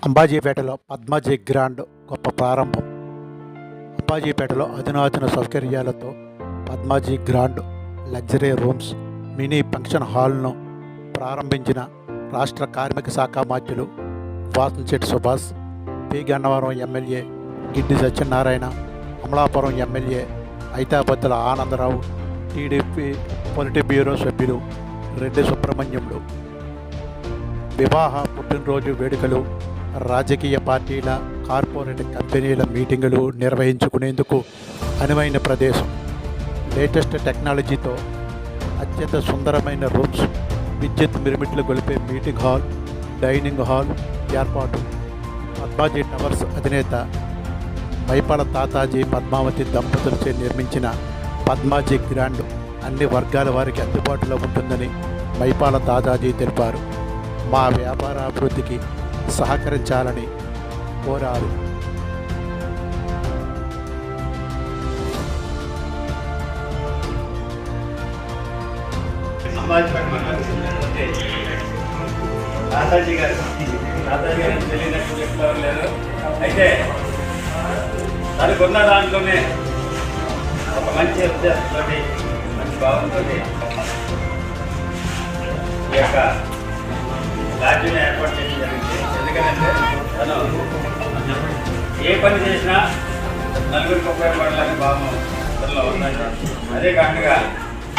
అంబాజీపేటలో Padmaji grand గొప్ప ప్రారంభం. అంబాజీపేటలో అధునాతన సౌకర్యాలతో Padmaji grand luxury rooms mini function హాల్ను ప్రారంభించిన రాష్ట్ర కార్మిక శాఖ మంత్రులు Vasamsetti Subhash, P Gannavaram MLA Giddi Satyanarayana, Amalapuram MLA Aithabathula Anandarao, TDP politic bureau సభ్యులు రెడ్డి సుబ్రహ్మణ్యములు. వివాహ, పుట్టినరోజు వేడుకలు, రాజకీయ పార్టీల, కార్పొరేట్ కంపెనీల మీటింగులు నిర్వహించుకునేందుకు అనువైన ప్రదేశం. లేటెస్ట్ టెక్నాలజీతో అత్యంత సుందరమైన రూమ్స్, విద్యుత్ మిరుమిట్లు గొలిపే మీటింగ్ హాల్, డైనింగ్ హాల్ ఏర్పాటు. పద్మాజీ టవర్స్ అధినేత మైపాల తాతాజీ పద్మావతి దంపతులచే నిర్మించిన పద్మాజీ గ్రాండ్ అన్ని వర్గాల వారికి అందుబాటులో ఉంటుందని మైపాల తాతాజీ తెలిపారు. మా వ్యాపార అభివృద్ధికి సహకరించాలని కోరారు. తాతాజీ గారు తెలియనట్టు చెప్తారు లేదు. అయితే తనకున్న దాంట్లోనే ఒక మంచి ఉద్దేశంతో, మంచి భావంతో ఈ యొక్క లాడ్జీని ఏర్పాటు చేయడం జరిగింది. ఎందుకంటే తను ఏ పని చేసినా నలుగురికి ఉపయోగపడాలని భావం తనలో ఉన్నాయి. అదే కాకుండా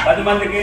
10 మందికి